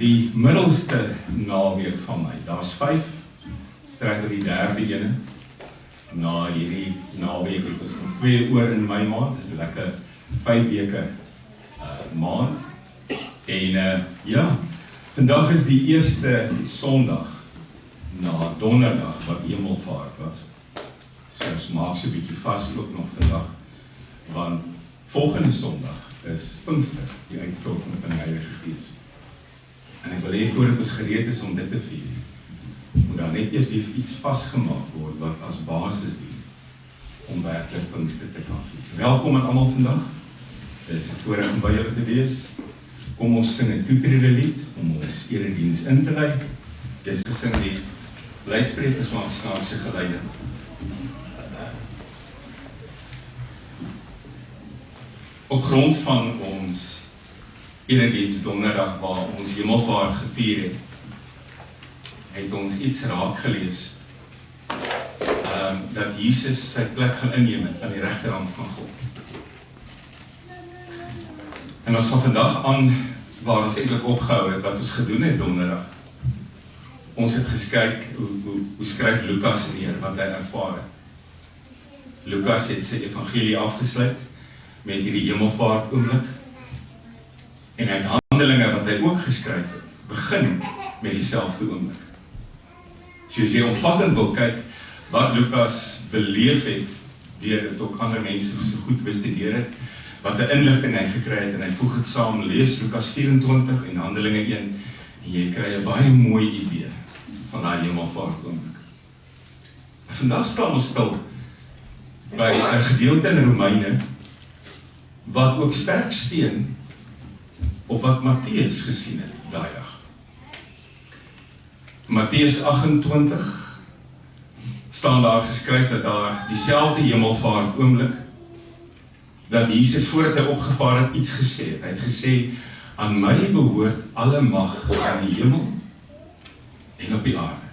die middelste naweek van my. Daar's 5, strek oor die 3de ene. Na hierdie naweek het ons nog 2 oor in my maand, dis 'n lekker 5 weke maand. En ja, vandag is die eerste Sondag na Donderdag wat Hemelvaart was. So ons maak so 'n bietjie vas ook nog vandag, want volgende Sondag is Pinkster, die uitstorting van die Heilige Gees. En ek wil hê voordat ons gereed is om dit te vier, moet daar net eers weer iets vasgemaak word wat as basis dien om werklik Pinkster te kan vier. Welkom aan almal vandag. Dit is 'n voorreg om by julle te wees. Kom ons sing 'n toetrede lied om ons erediens in te lei. Dis gesing die blydspreekers maak snaakse geluide. Op grond van ons erediens Donderdag waar ons Hemelvaart gevier het ons iets raak gelees dat Jesus sy plek gaan inneem aan die regterhand van God. En ons gaan vandag aan waar ons eintlik opgehou het, wat ons gedoen het Donderdag. Ons het geskyk hoe skryf Lukas neer wat hy ervaar het. Lukas het sy evangelie afgesluit met hierdie Hemelvaart oomblik. En hy het Handelinge wat hy ook geskryf het, begin met dieselfde oomblik. So as jy omvattend wil kyk wat Lukas beleef het, deur dit ook ander mense so goed bestudeer het, wat 'n inligting hy gekry het, en hy voeg het saam, lees Lukas 24 en Handelinge 1, en jy kry 'n baie mooi idee van daai Hemelvaart oomblik. Vandag staan ons stil by 'n gedeelte in Romeine, wat ook sterk steun op wat Matteus gesien het daai dag. Matteus 28 staan daar geskryf dat daar dieselfde Hemelvaart oomblik, dat Jesus voordat hy opgevaar het iets gesê het. Hy het gesê, aan my behoort alle mag in die hemel en op die aarde.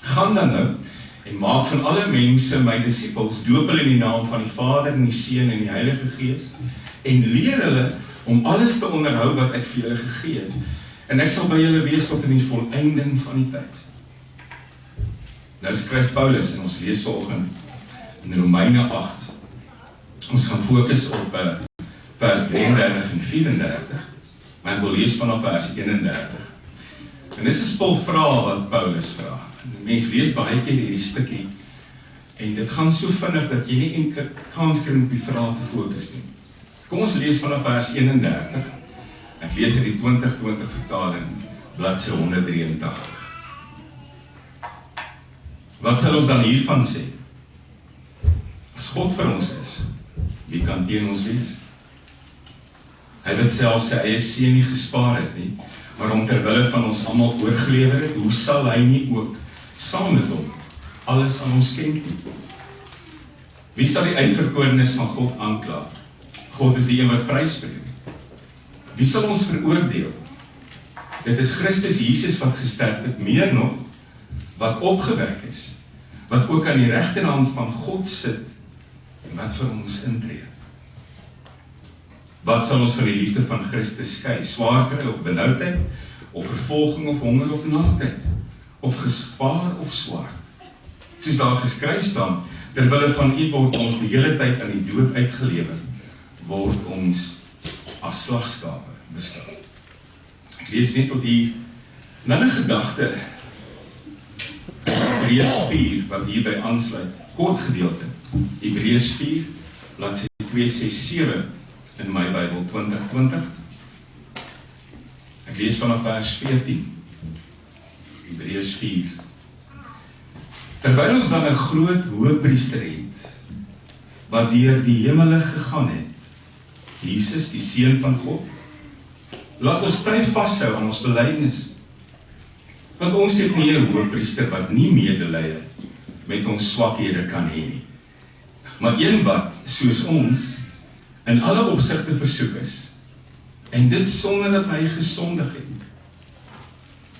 Gaan dan nou en maak van alle mense my disippels, doop hulle in die naam van die Vader en die Seun en die Heilige Gees, en leer hulle om alles te onderhou wat ek vir julle gegee het. En ek sal by julle wees tot in die volëinding van die tyd. Nou skryf Paulus, en ons lees vanoggend in Romeine 8. Ons gaan fokus op vers 33 en 34, maar ek wil lees vanaf vers 31. En dis 'n spul vrae wat Paulus vra. Mense lees baie keer hierdie stukkie, en dit gaan so vinnig dat jy nie kans kry om op die vrae te fokus nie. Kom ons lees vanaf vers 31. Ek lees in die 2020 vertaling, bladsy 183. Wat sal ons dan hiervan sê? As God vir ons is, wie kan teen ons wees? Hy het self sy eie seun nie gespaar het nie, maar om terwille van ons almal oorgelewer het, hoe sal hy nie ook saam met hom alles aan ons skenk nie? Wie sal die uitverkorenes van God aankla? God is die een wat vryspreek. Wie sal ons veroordeel? Dit is Christus Jesus wat gesterf het, meer nog, wat opgewek is, wat ook aan die regterhand van God sit, en wat vir ons intree. Wat sal ons van die liefde van Christus skei? Swaarkry of benoudheid, of vervolging of honger of naaktheid, of gespaar of swaard? Soos daar geskryf staan, terwille van U word ons die hele tyd aan die dood uitgelewer, word ons as slagskape beskou. Ek lees net tot hier, dan 'n gedagte, Hebreërs 4, wat hierby aansluit, kort gedeelte, Hebreërs 4, bladsy 267 in my Bybel 2020. Ek lees vanaf vers 14, Hebreërs 4. Terwyl ons dan 'n groot hoëpriester het, wat deur die hemele gegaan het, Jesus, die Seun van God, laat ons styf vashou aan ons belydenis. Want ons het nie 'n hoëpriester wat nie medelee met ons swakhede kan hê nie, maar een wat, soos ons, in alle opsigte versoek is, en dit sonder dat hy gesondig het.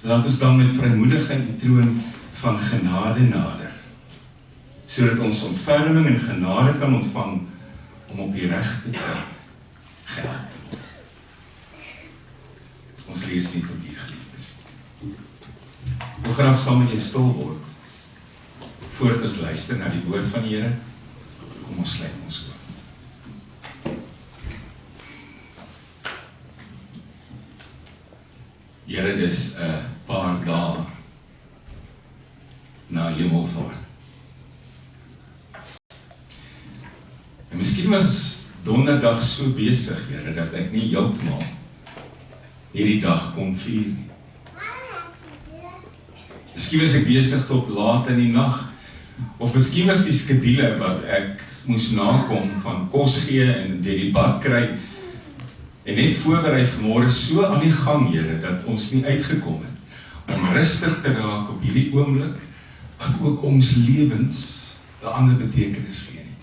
Laat ons dan met vrymoedigheid die troon van genade nader, sodat ons ontferming en genade kan ontvang om op die regte tyd gehelp te word. Ons lees nie tot hier geliefdes. Ek wil graag saam met jou stil word, voordat ons luister na die woord van die Here. Kom ons sluit ons oë. Here, dis 'n paar dae na Hemelvaart. En miskien was Donderdag so besig, Here, dat ek nie heeltemal hierdie dag kon vier nie. Miskien was ek besig tot laat in die nag, of miskien was die skedule wat ek moes nakom van kos gee en deur die bad kry, en net voorberei vanmôre so aan die gang, Here, dat ons nie uitgekom het, om rustig te raak op hierdie oomblik, wat ook ons lewens 'n ander betekenis gee nie.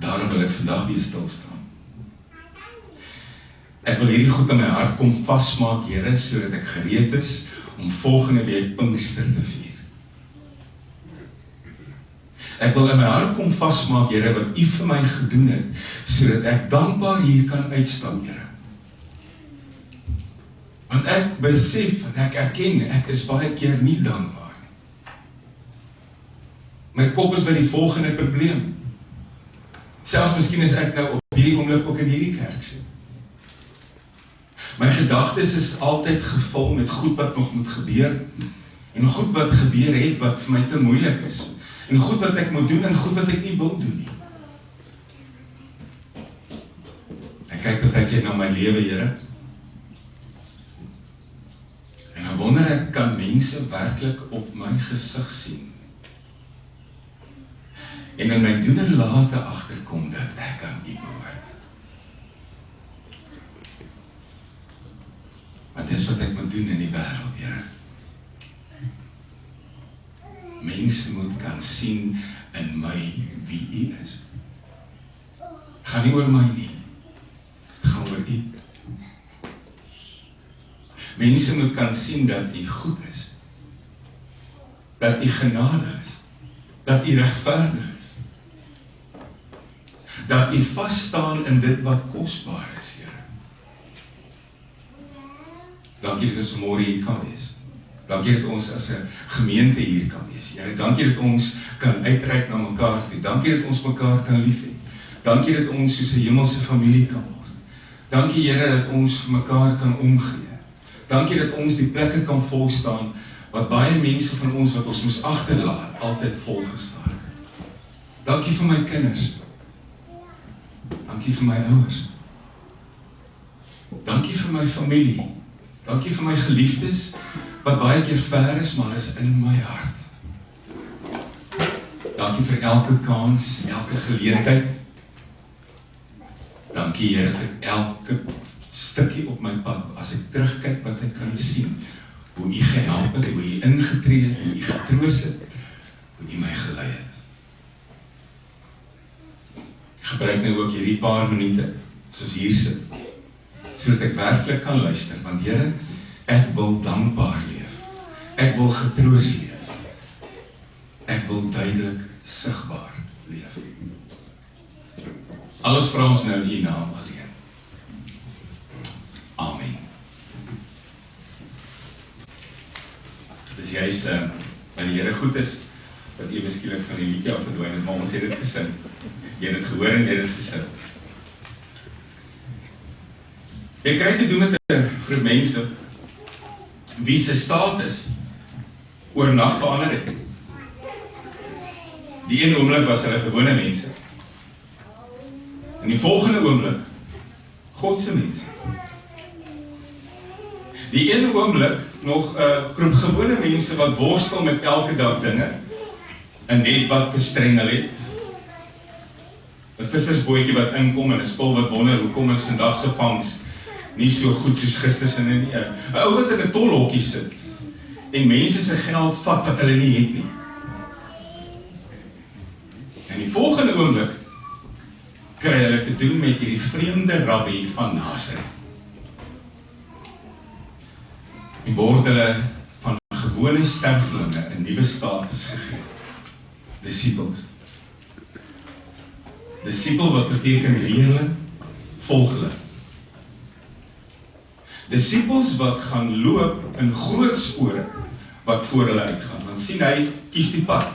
Daarom wil ek vandag weer stil staan. Ek wil hierdie goed in my hart kom vasmaak, Here, sodat ek gereed is om volgende week Pinkster te vier. Ek wil in my hart kom vasmaak, Here, wat U vir my gedoen het, sodat ek dankbaar hier kan uitstap, Here. Want ek besef en ek erken, ek is baie keer nie dankbaar nie. My kop is by die volgende probleem. Selfs miskien is ek nou op hierdie oomblik ook in hierdie kerk sit. My gedagtes is altyd gevul met goed wat nog moet gebeur, en goed wat gebeur het, wat vir my te moeilik is, en goed wat ek moet doen, en goed wat ek nie wil doen nie. Ek kyk partykeer na my lewe, Here, en dan wonder ek, kan mense werklik op my gesig sien? En in my doen en late agterkom dat ek aan U behoort. Want dis wat ek moet doen in die wêreld, Here. Mense moet kan sien in my wie U is. Het gaan nie oor my nie. Het gaan oor U. Mense moet kan sien dat U goed is. Dat U genadig is. Dat U regverdig is. Dat U vasstaan in dit wat kosbaar is, Here. Dankie dat ons môre hier kan wees. Dankie dat ons as 'n gemeente hier kan wees, Here. Dankie dat ons kan uitreik na mekaar toe. Dankie dat ons mekaar kan lief hê. Dankie dat ons soos 'n hemelse familie kan word. Dankie, Here, dat ons vir mekaar kan omgee. Dankie dat ons die plekke kan volstaan wat baie mense van ons wat ons moes agterlaat, altyd volgestaan het. Dankie vir my kinders. Dankie vir my ouers. Dankie vir my familie. Dankie vir my geliefdes, wat baie keer ver is, maar is in my hart. Dankie vir elke kans, elke geleentheid. Dankie, Here, vir elke stukkie op my pad, as ek terugkyk wat ek kan sien, hoe U gehelp het, hoe U ingetree het, hoe U getroos het, hoe U my gelei het. Gebruik nou ook hierdie paar minute, soos hier sit, sodat ek werklik kan luister, want Here, ek wil dankbaar leef, ek wil getroos leef, ek wil duidelik sigbaar leef. Alles vra ons nou in U naam alleen. Amen. Dis juist, dat die Here goed is, dat jy beskielik van die liedjie af verdwyn het, maar ons het dit gesing. Jy het dit gehoor en jy het dit gesing. Jy kry te doen met 'n groep mense, wie se status oornag verander het. Die ene oomblik was hulle gewone mense. En die volgende oomblik, God se mense. Die ene oomblik nog 'n groep gewone mense wat worstel met elke dag dinge, en net wat verstrengel het. 'n vissersbootjie wat inkom en 'n spul wat wonder, hoekom is vandag se vangs nie so goed soos gister se nie. 'n Ou wat in 'n tolhokkie sit, en mense se geld vat wat hulle nie het nie. En die volgende oomblik, kry hulle te doen met hierdie vreemde rabbi van Nazareth. En word hulle van gewone sterflinge 'n nuwe status gegee. Disciples. Disciple wat beteken leerling, volgeling. Disippels wat gaan loop in groot spore wat voor hulle uitgaan. Dan sien hy kies die pad,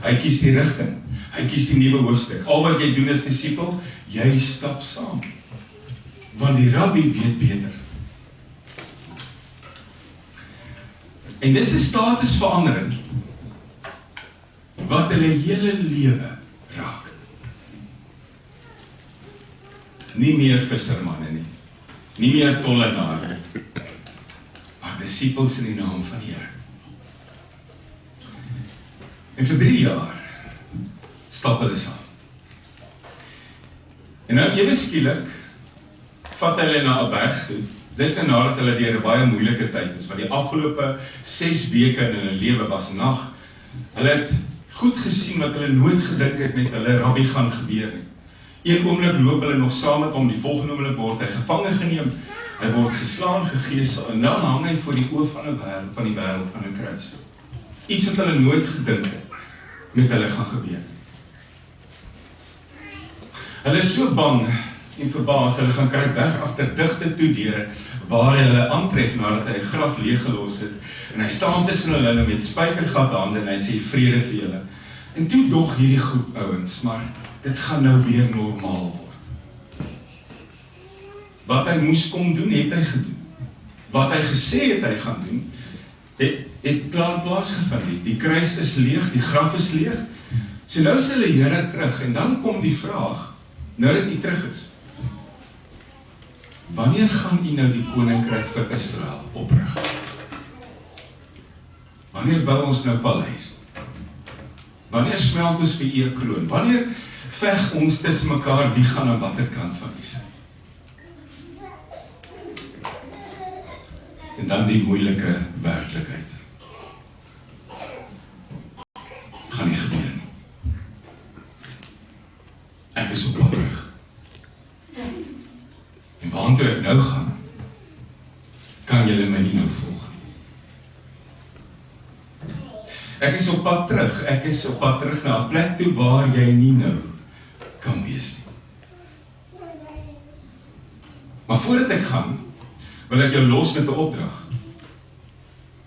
hy kies die rigting, hy kies die nuwe hoofstuk. Al wat jy doen as disipel, jy stap saam. Want die rabbi weet beter. En dis 'n statusverandering wat hulle hele lewe raak. Nie meer vissermanne nie, nie meer tollenare, maar disipels in die naam van die Here. En vir 3 jaar stap hulle saam. En nou ewe skielik vat hulle na 'n berg toe. Dis nou nadat hulle deur 'n baie moeilike tyd is, want die afgelope 6 weke in hulle lewe was nag. Hulle het goed gesien wat hulle nooit gedink het met hulle rabbi gaan gebeur nie. Een oomblik loop hulle nog saam met hom, die volgende oomblik word hy gevange geneem, hy word geslaan, gegeesel, en dan hang hy voor die oë van die wêreld aan 'n kruis. Iets wat hulle nooit gedink het met hulle gaan gebeur. Hulle is so bang en verbaas, hulle gaan kruip weg agter digte toedeure waar hy hulle aantref nadat hy 'n graf leeggelos het, en hy staan tussen hulle met spykergat hande en hy sê vrede vir julle. En toe dog hierdie groep ouens, maar dit gaan nou weer normaal word. Wat hy moes kom doen, het hy gedoen. Wat hy gesê het hy gaan doen, het klaar plaasgevind. Die kruis is leeg, die graf is leeg. So nou is hulle Here terug, en dan kom die vraag, nou dat hy terug is, wanneer gaan u nou die koninkryk vir Israel oprig? Wanneer bou ons nou paleis? Wanneer smelt ons vir u 'n kroon? Wanneer veg ons tussen mekaar wie gaan aan watter kant van u sy? En dan die moeilike werklikheid. Gaan nie gebeur nie. Ek is op pad terug. En waantoe ek nou gaan, kan julle my nie nou volg nie. Ek is op pad terug, ek is op pad terug na 'n plek toe waar jy nie nou kan wees nie. Maar voordat ek gaan, wil ek jou los met 'n opdrag.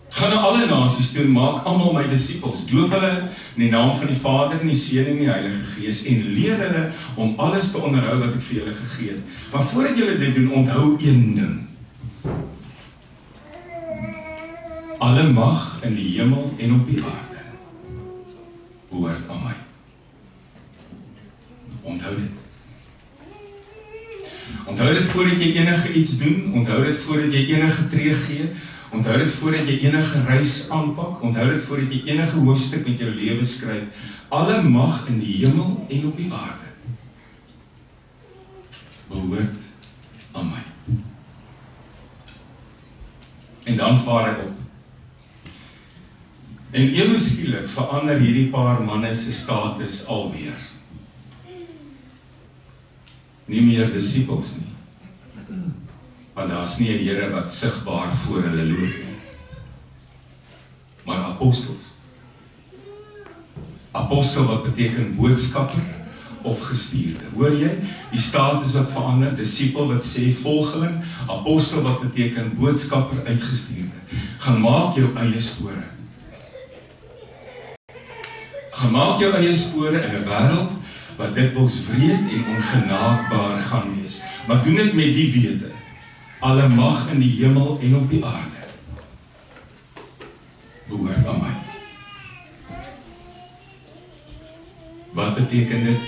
Gaan na alle nasies toe en maak almal my disippels, doop hulle in die naam van die Vader en die Seun en die Heilige Gees en leer hulle om alles te onderhou wat ek vir julle gegee het. Maar voordat julle dit doen, onthou een ding. Alle mag in die hemel en op die aarde behoort aan my. Onthou dit. Onthou dit voordat jy enige iets doen, onthou dit voordat jy enige tree gee, onthou dit voordat jy enige reis aanpak, onthou dit voordat jy enige hoofstuk met jou lewe skryf. Alle mag in die hemel en op die aarde behoort aan my. En dan vaar ek op. En ewe skielik verander hierdie paar manne se status alweer. Nie meer disippels nie. Want daar is nie 'n Here wat sigbaar voor hulle loop nie. Maar apostels. Apostel wat beteken boodskapper of gestuurde. Hoor jy? Die status wat verander, disipel wat sê volgeling, apostel wat beteken boodskapper uitgestuurde. Gaan maak jou eie spore. Gaan maak jou eie spore in 'n wêreld wat dikwels wreed en ongenaakbaar gaan wees. Maar doen dit met die wete, alle mag in die hemel en op die aarde behoort aan my. Wat beteken dit?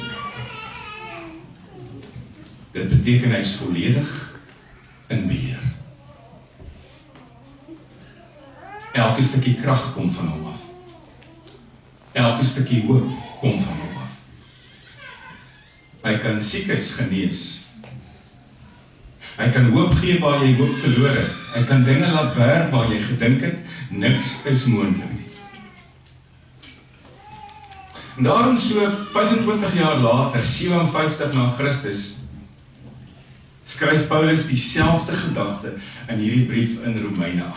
Dit beteken hy is volledig in beheer. Elke stukkie krag kom van hom af. Elke stukkie hoop kom van hom af. Hy kan siekes genees. Hy kan hoop gee waar jy hoop verloor het. Hy kan dinge laat werk waar jy gedink het, niks is moontlik nie. En daarom so 25 jaar later, 57 na Christus, skryf Paulus dieselfde gedagte in hierdie brief in Romeine 8.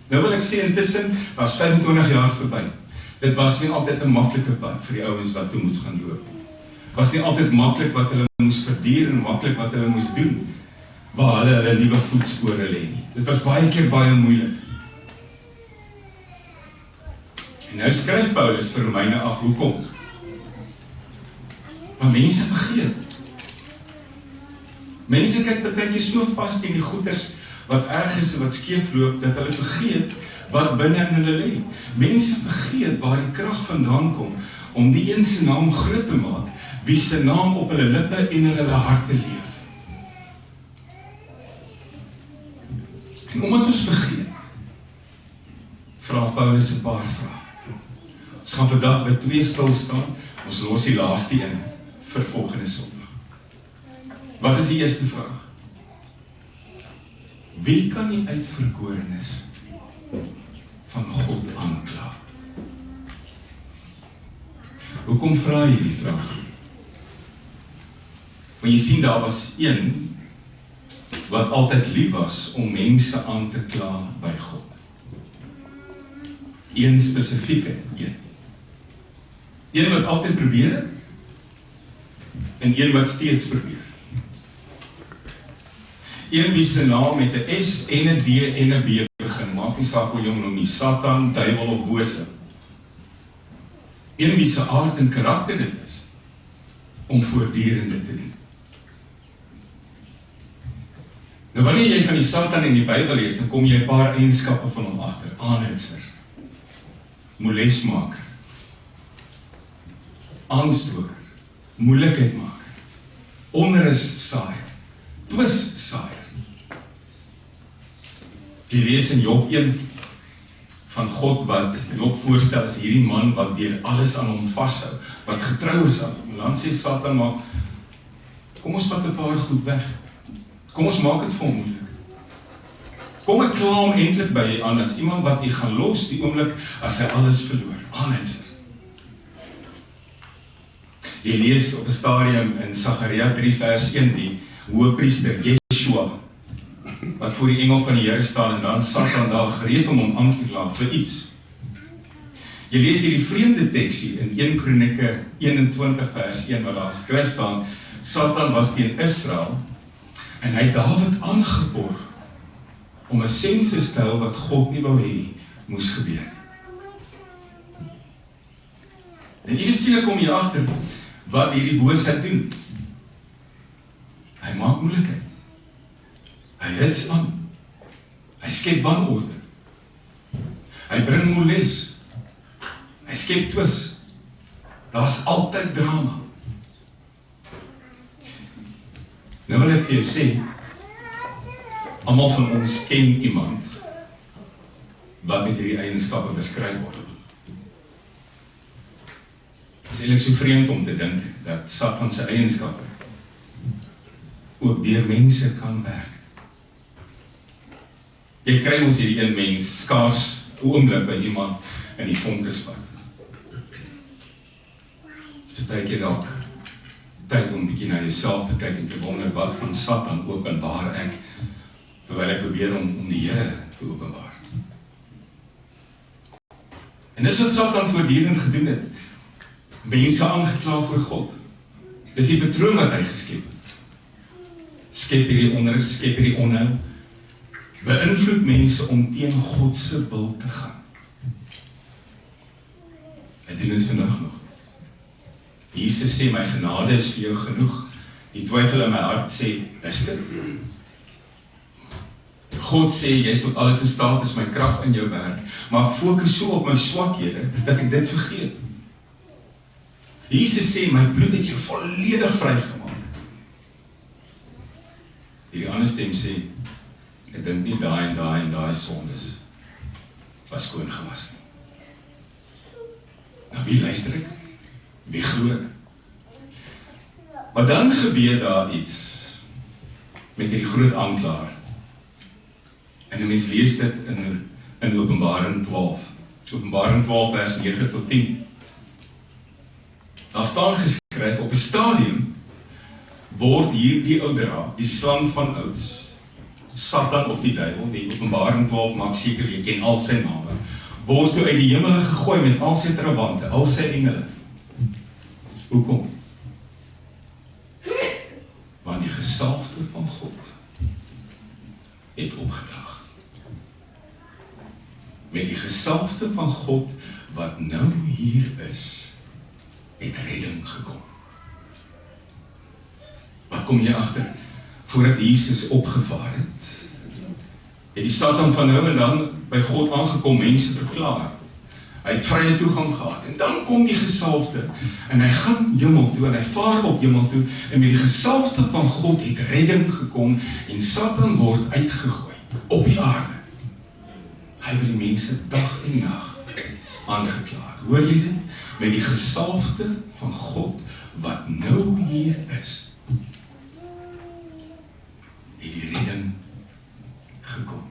Nou wil ek sê, intussen was 25 jaar verby. Dit was nie altyd 'n maklike pad vir die ouens wat toe moes gaan loop. Was nie altyd maklik wat hulle moes verduur en maklik wat hulle moes doen. waar hulle nuwe voetspore lê nie. Dit was baie keer baie moeilik. En nou skryf Paulus vir Romeine 8, hoekom? Maar mense vergeet. Mense kyk baie keer so vas teen die goeders wat erg is en wat skeef loop, dat hulle vergeet wat binne in hulle lê. Mense vergeet waar die krag vandaan kom, om die een se naam groot te maak, wie se naam op hulle lippe en in hulle harte leef. En omdat ons vergeet, vra Paulus 'n paar vrae. Ons gaan vandag by 2 stil staan, ons los die laaste een vir volgende Sondag. Wat is die eerste vraag? Wie kan die uitverkorenes van God aankla? Hoekom vra jy die vraag? Want jy sien, daar was een wat altyd lief was om mense aan te kla by God. Een spesifieke een. Een wat altyd probeer het, en een wat steeds probeer. Een wie se naam met 'n S en 'n D en 'n B begin, maak nie saak hoe jy hom noem nie, Satan, duiwel of bose. Een wie se aard en karakter dit is, om voortdurend dit te doen. Nou wanneer jy van die Satan in die Bybel lees, dan kom jy 'n paar eienskappe van hom agter. Aanhitser, molesmaker, aanstoker, moeilikheidmaker, onrus saaier, twis saaier. Jy lees in Job 1 van God wat Job voorstel as hierdie man wat deur alles aan hom vashou, wat getrou is aan hom. Dan sê Satan maar, kom ons vat 'n paar goed weg. Kom ons maak dit vir hom moeilik. Kom ek kla hom eintlik by jy aan as iemand wat jy gaan los die oomblik as hy alles verloor. Aanhitser. Jy lees op 'n stadium in Sagaria 3 vers 1 die hoëpriester Yeshua wat voor die engel van die Here staan en dan Satan daar gereed om hom aan te kla vir iets. Jy lees hierdie vreemde teksie in 1 Kronieke 21 vers 1 waar daar geskryf staan, Satan was teen Israel en hy het Dawid aangepor om 'n sensus te hou wat God nie wou hê moes gebeur. En ewe skielik kom jy agter wat hierdie boosheid doen. Hy maak moeilikheid. Hy hits aan. Hy skep wanorde. Hy bring moles. Hy skep twis. Daar's altyd drama. Nou wil ek vir jou sê, almal van ons ken iemand wat met hierdie eienskappe beskryf word. Het is eintlik so vreemd om te dink dat Satan se eienskappe ook deur mense kan werk. Jy kry ons hierdie een mens skaars 'n oomblik by iemand in die vonkespad. Dit is baie keer dalk tyd om 'n bietjie na jouself te kyk en te wonder wat van Satan openbaar ek terwyl ek probeer om die Here te openbaar. En dis wat Satan voortdurend gedoen het. Mense aangekla voor God. Dis die patroon wat hy geskep het. Skep hierdie onrus, skep hierdie onheil, beïnvloed mense om teen God se wil te gaan. Hy doen dit vandag nog. Jesus sê, my genade is vir jou genoeg. Die twyfel in my hart sê, is dit? God sê, jy is tot alles in staat, is my krag in jou werk, maar ek fokus so op my swakhede, dat ek dit vergeet. Jesus sê, my bloed het jou volledig vrygemaak. Hierdie ander stem sê, ek dink nie daai sondes was skoon gewas nie. Nou wie luister ek? Wie glo ek? Maar dan gebeur daar iets met hierdie groot aanklaer. En 'n mens lees dit in Openbaring 12. Openbaring 12 vers 9 tot 10. Daar staan geskryf, op 'n stadium word hierdie ou draak, die slang van ouds, Satan of die duiwel, die Openbaring 12 maak seker, jy ken al sy name, word toe uit die hemel gegooi met al sy trabante, al sy engele. Hoekom? Want die gesalfde van God het opgedraag. Met die gesalfde van God, wat nou hier is, het redding gekom. Wat kom jy agter? Voordat Jesus opgevaar het die Satan van nou en dan by God aangekom, mense verklaar. Hy het vrye toegang gehad, en dan kom die gesalfde, en hy gaan hemel toe, en hy vaar op hemel toe, en met die gesalfde van God het redding gekom, en Satan word uitgegooi, op die aarde. Hy wil die mense dag en nag aangeklaar. Hoor jy dit? Met die gesalfde van God, wat nou hier is, het die redding gekom.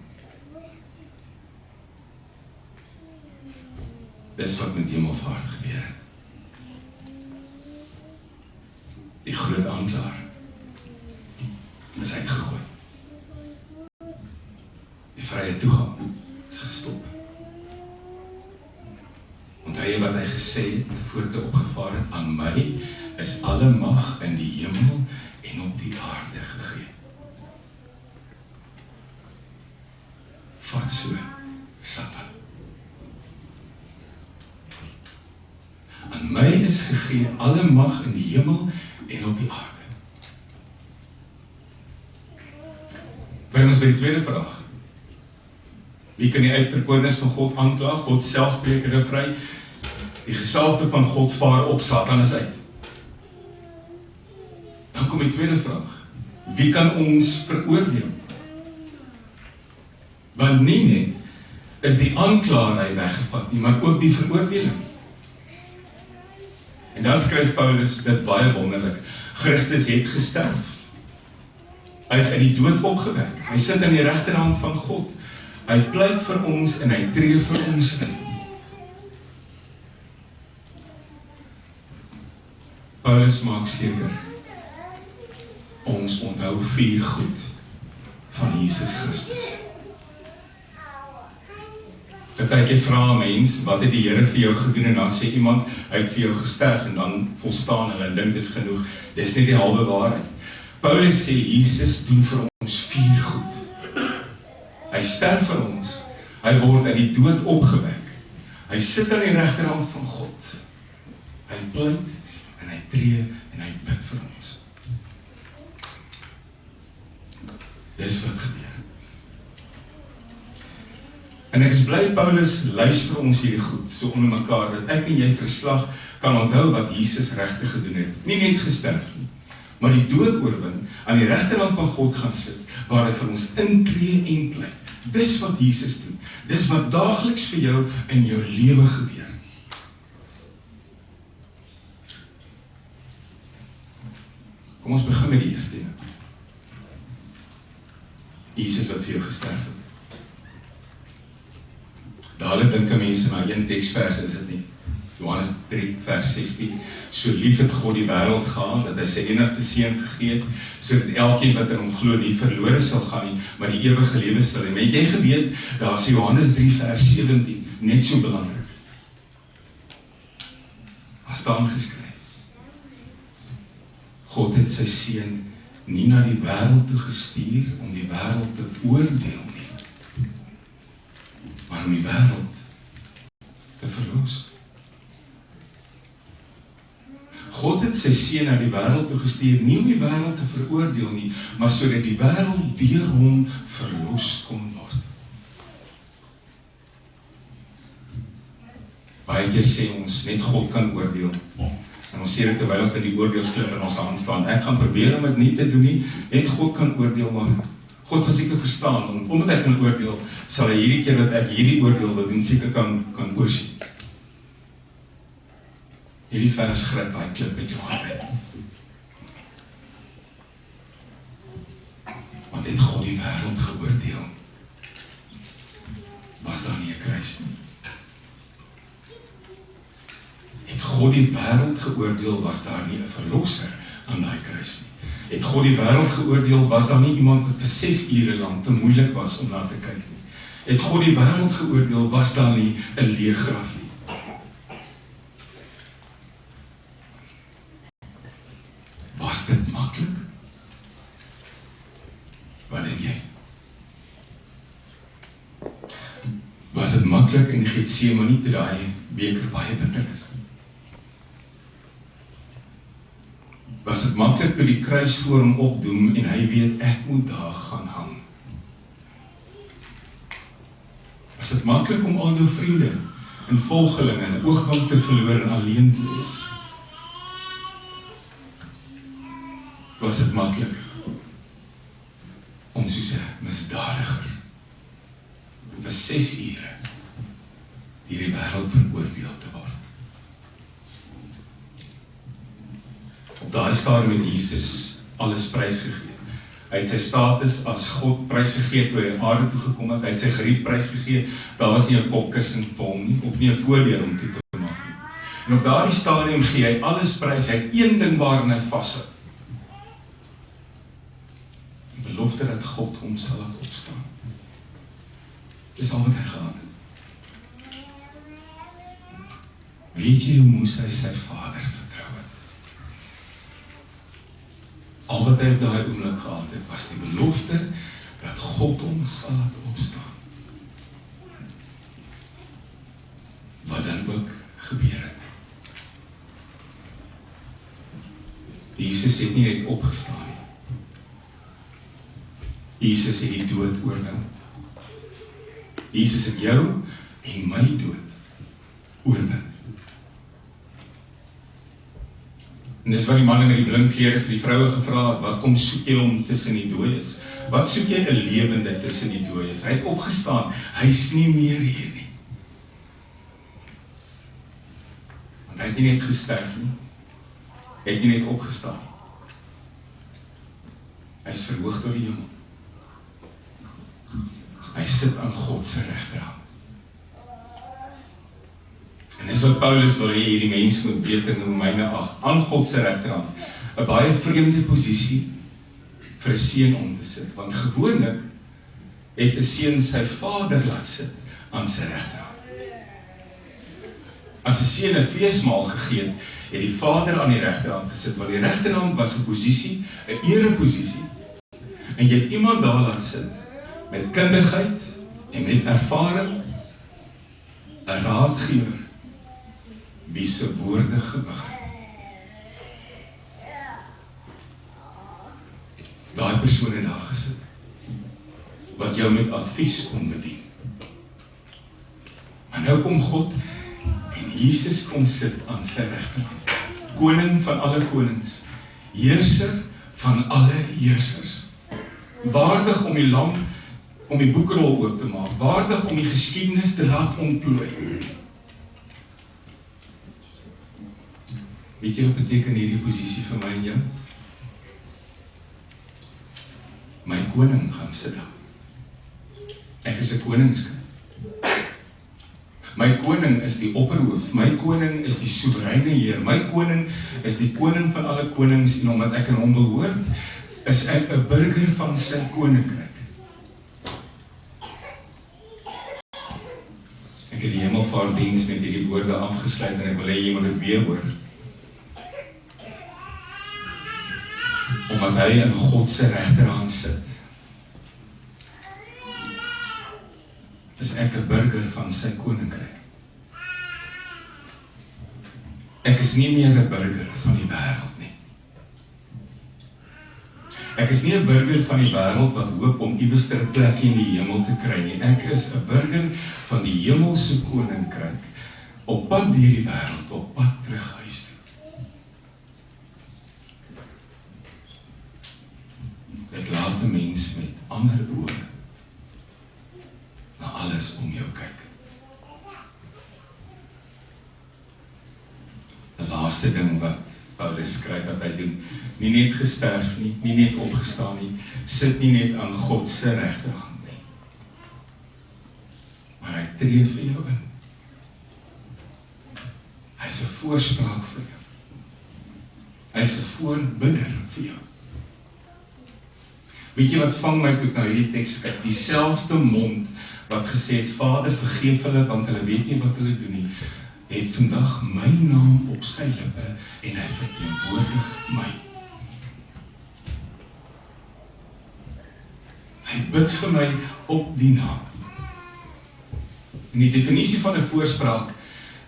Dis wat met hemelvaart gebeur het. Die groot aanklaer is uitgegooi. Die vrye toegang is gestop. Onthou wat hy gesê het, voordat hy opgevaar het, aan my is alle mag in die hemel en op die aarde gegee. Vat so, Satan. Aan my is gegee alle mag in die hemel en op die aarde. Bring ons by die tweede vraag. Wie kan die uitverkorenes van God aankla? God self spreek hulle vry. Die gesalfde van God vaar op, Satan is uit. Dan kom die tweede vraag. Wie kan ons veroordeel? Want nie net is die aanklaerij weggevat nie, maar ook die veroordeling. En dan skryf Paulus dit baie wonderlik. Christus het gesterf. Hy is uit die dood opgewek. Hy sit aan die regterhand van God. Hy pleit vir ons en hy tree vir ons in. Paulus maak seker, ons onthou 4 goed van Jesus Christus. Partykeer vra 'n mens, wat het die Here vir jou gedoen, en dan sê iemand, hy het vir jou gesterf, en dan volstaan hulle en dink dis genoeg. Dis nie die halwe waarheid. Paulus sê, Jesus doen vir ons 4 goed. Hy sterf vir ons, hy word uit die dood opgewek, hy sit aan die regterhand van God, hy pleit, en hy tree, en hy bid vir ons. Dis wat gebeur. En ek is bly Paulus lys vir ons hierdie goed, so onder mekaar, dat ek en jy verslag kan onthou wat Jesus regtig gedoen het. Nie net gesterf nie, maar die dood oorwin, aan die regterhand van God gaan sit, waar hy vir ons intree en pleit. Dis wat Jesus doen. Dis wat daagliks vir jou in jou lewe gebeur. Kom ons begin met die eerste ding. Jesus wat vir jou gesterf het. Dadelik dink mense na een teksvers, is dit nie? Johannes 3 vers 16. So lief het God die wêreld gehad, dat hy sy enigste seun gegee het, sodat elkeen wat in hom glo nie verlore sal gaan nie, maar die ewige lewe sal hê. Maar het jy geweet, daar is Johannes 3 vers 17, net so belangrik. Daar staan geskryf. God het sy seun nie na die wêreld toe gestuur om die wêreld te oordeel nie, maar om die wêreld te verlos. God het sy seun na die wêreld toe gestuur, nie om die wêreld te veroordeel nie, maar sodat die wêreld deur hom verlos kon word. Baie keer sê ons, net God kan oordeel. En ons sê dit terwyl ons met die oordeelsklip in ons hand staan. Ek gaan probeer om dit nie te doen nie, net God kan oordeel, maar God sal seker verstaan, omdat hy kan oordeel, sal hy hierdie keer wat ek hierdie oordeel wil doen, seker kan oorsien. Hierdie vers gryp daai klip met jou hart uit. Want het God die wêreld geoordeel, was daar nie 'n kruis nie. Het God die wêreld geoordeel, was daar nie 'n verlosser aan daai kruis nie. Het God die wêreld geoordeel, was daar nie iemand wat vir 6 ure lang te moeilik was om na te kyk nie. Het God die wêreld geoordeel, was daar nie 'n leë graf nie. Was dit maklik? Wat dink jy? maklik in Getsemane toe daai beker baie bitter is? Was dit maklik toe die kruis voor hom opdoem en hy weet ek moet daar gaan hang? Was dit maklik om al jou vriende en volgelinge en oogwink te verloor en alleen te wees? Was dit maklik om soos 'n misdadiger vir 6 ure hierdie wêreld veroordeel te word? Op daai stadium het Jesus alles prysgegee. Hy het sy status as God prysgegee toe hy op aarde toe gekom het. Hy het sy gerief prysgegee. Daar was nie 'n kopkussing vir hom nie, of nie 'n voordeur om toe te maak nie. En op daardie stadium gee hy alles prys. Hy het een ding waarin hy vashou. Die belofte dat God hom sal laat opstaan. Dis al wat hy gehad het. Weet jy hoe moes hy sy Vader vertrou het? Al wat hy op daai oomblik gehad het, was die belofte dat God hom sal laat opstaan. Wat dan ook gebeur het. Jesus het nie net opgestaan nie. Jesus het die dood oorwin. Jesus het jou en my dood oorwin. En dis wat die manne met die blink klere vir die vroue gevra het, wat kom soek jy om tussen die dooies? Wat soek jy 'n lewende tussen die dooies? Hy het opgestaan, hy's nie meer hier nie. Want hy het nie net gesterf nie, hy het nie net opgestaan nie. Hy is verhoog tot die hemel. Hy sit aan God se regterhand. En dis wat Paulus wil hê hierdie mense moet weet in Romeine 8, aan God se regterhand. 'n Baie vreemde posisie vir 'n seun om te sit, want gewoonlik het 'n seun sy vader laat sit aan sy regterhand. As 'n seun 'n feesmaal gegee het, het die vader aan die regterhand gesit, want die regterhand was 'n posisie, 'n ereposisie. En jy het iemand daar laat sit met kundigheid en met ervaring, 'n raadgewer wie se woorde gewig het. Daai persoon het daar gesit, wat jou met advies kon bedien. Maar nou kom God, en Jesus kom sit aan sy regterhand. Koning van alle konings, heerser van alle heersers. Waardig om die lam, om die boekrol oop te maak, waardig om die geskiedenis te laat ontplooi. Weet jy wat beteken hierdie posisie vir my en jou? My koning gaan sit daar. Ek is 'n koningskind. My koning is die opperhoof, my koning is die soewereine Heer, my koning is die koning van alle konings, en omdat ek aan hom behoort, is ek 'n burger van sy koninkryk. Ek het die hemelvaartdiens met hierdie woorde afgesluit, en ek wil hê jy moet dit weer hoor. Omdat hy in God se regterhand sit, is ek 'n burger van sy koninkryk. Ek is nie meer 'n burger van die wêreld nie. Ek is nie 'n burger van die wêreld wat hoop om iewers 'n plek in die hemel te kry nie. Ek is 'n burger van die hemelse koninkryk, op pad deur die wêreld, op pad terug huis toe. Dit laat 'n mens met ander oë na alles om jou kyk. Die laaste ding wat Paulus skryf wat hy doen, nie net gesterf nie, nie net opgestaan nie, sit nie net aan God se regterhand nie, maar hy tree vir jou in. Hy's 'n voorspraak vir jou. Hy's 'n voorbidder vir jou. Weet jy wat vang my toe ek nou hierdie teks kyk? Dieselfde mond wat gesê het, Vader vergeef hulle, want hulle weet nie wat hulle doen nie, het vandag my naam op sy lippe, en hy verteenwoordig my. Hy bid vir my op die naam. En die definisie van 'n voorspraak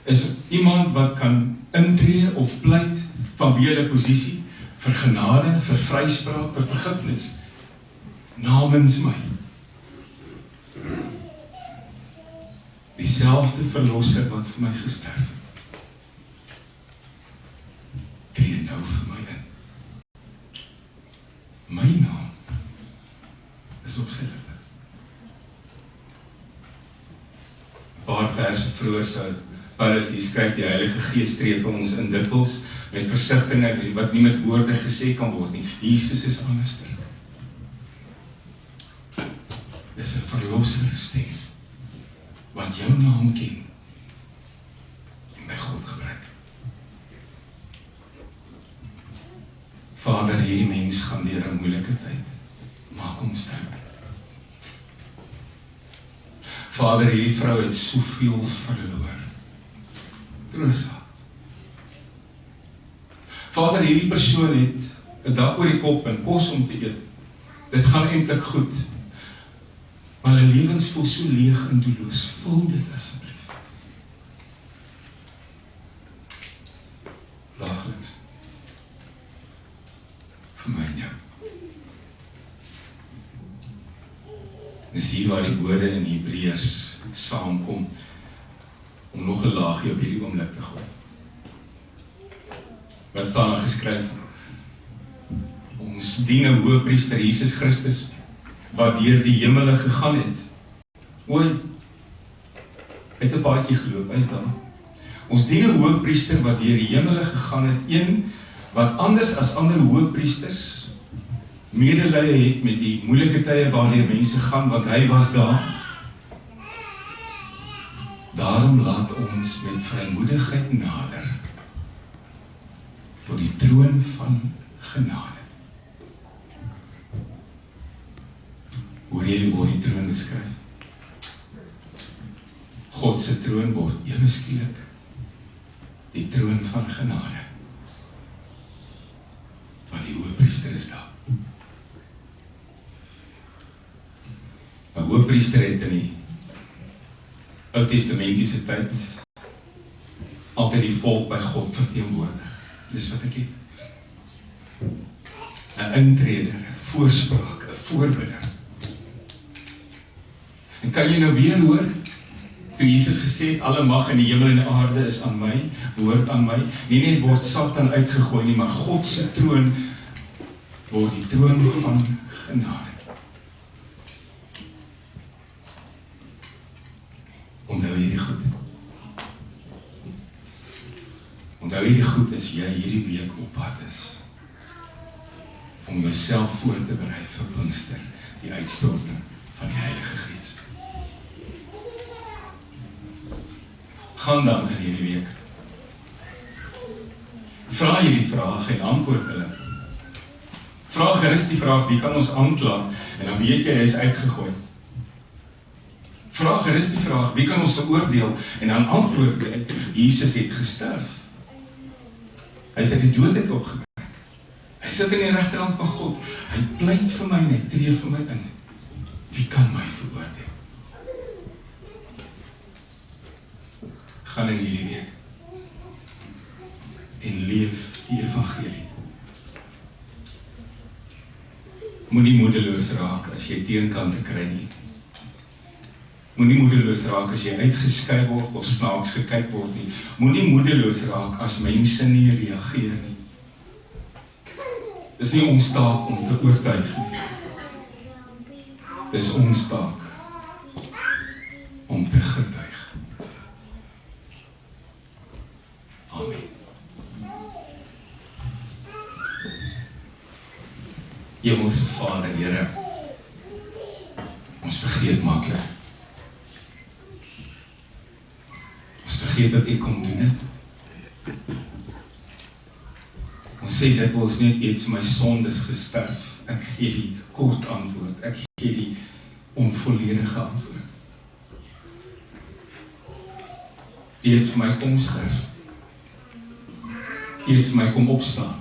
is iemand wat kan intree of pleit vanweë 'n posisie vir genade, vir vryspraak, vir vergifnis namens my. Dieselfde verlosser wat vir my gesterf het, tree nou vir my in. My naam is op sy lippe. 'n Paar verse vroeër sou Paulus hier skryf, die Heilige Gees tree vir ons in dikwels met versigtigheid wat nie met woorde gesê kan word nie. Jesus is anderster. Dis 'n verlosser stem wat jou naam ken en by God gebruik. Vader, hierdie mens gaan deur 'n moeilike tyd. Maak hom sterk. Vader, hierdie vrou het soveel verloor. Troos haar. Vader, hierdie persoon het 'n dak oor die kop en kos om te eet. Dit gaan eintlik goed. Maar hulle lewens voel so leeg en doelloos. Vul dit asseblief. Daagliks. Vir my en jou. Dis hier waar die woorde in Hebreërs saamkom om nog 'n laagie op hierdie oomblik te gooi. Wat staan daar geskryf? Ons dien 'n hoëpriester Jesus Christus wat deur die hemele gegaan het. Ooit het 'n paadjie geloop, hy's daar. Ons dien 'n hoëpriester wat deur die hemele gegaan het, een wat anders as ander hoëpriesters medelee het met die moeilike tye waardeur mense gaan, want hy was daar. Daarom laat ons met vrymoedigheid nader tot die troon van genade. Hoor jy hoe die troon beskryf? God se troon word ewe skielik die troon van genade. Want die hoëpriester is daar. 'n hoëpriester het in die Ou Testamentiese tyd altyd die volk by God verteenwoordig. Dis wat ek het. 'n intreder, 'n voorspraak, 'n voorbidder. En kan jy nou weer hoor, toe Jesus gesê het, alle mag in die hemel en die aarde is aan my, behoort aan my, nie net word Satan uitgegooi nie, maar God se troon word die troon van genade. Onthou hierdie goed. Onthou hierdie goed as jy hierdie week op pad is om jouself voor te berei vir Pinkster, die uitstorting van die Heilige Gees. Gaan dan in hierdie week. Vra hierdie vraag en antwoord hulle. Vra gerus die vraag, wie kan ons aankla? En dan weet jy, hy is uitgegooi. Vra gerus die vraag, wie kan ons veroordeel? En dan antwoord jy, Jesus het gesterf. Hy is uit die dood uit opgewek. Hy sit in die regterhand van God. Hy pleit vir my en hy tree vir my in. Wie kan my veroordeel? Gaan in hierdie week en leef die evangelie. Moenie moedeloos raak as jy teenkante kry nie. Moenie moedeloos raak as jy uitgeskei word of snaaks gekyk word nie. Moenie moedeloos raak as mense nie reageer nie. Dis nie ons taak om te oortuig nie. Dis ons taak om te getuig. Amen. Hemelse Vader, Here, ons vergeet maklik. Ons vergeet wat U kom doen het. Ons sê dit was net iets vir my sondes gesterf. Ek gee die kort antwoord. Ek gee die onvolledige antwoord. U het vir my kom sterf. U het vir my kom opstaan.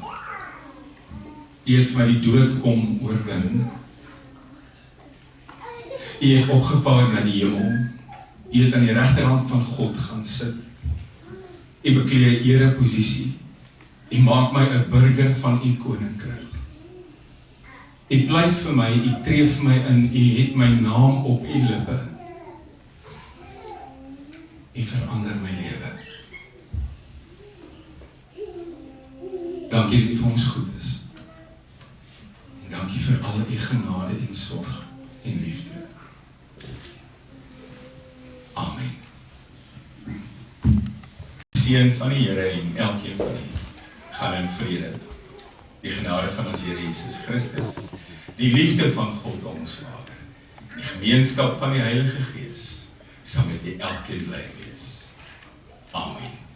U het vir my die dood kom oorwin. U het opgevaar na die hemel. U het aan die regterhand van God gaan sit. U beklee 'n ereposisie. U maak my 'n burger van U koninkryk. U pleit vir my, U tree vir my in, U het my naam op U lippe. U verander my lewe. Dankie dat U vir ons goed is. En dankie vir al U genade en sorg en liefde. Amen. Seën van die Here en elkeen van u gaan in vrede. Die genade van ons Here Jesus Christus, die liefde van God ons Vader, die gemeenskap van die Heilige Gees, sal met u elkeen bly wees. Amen.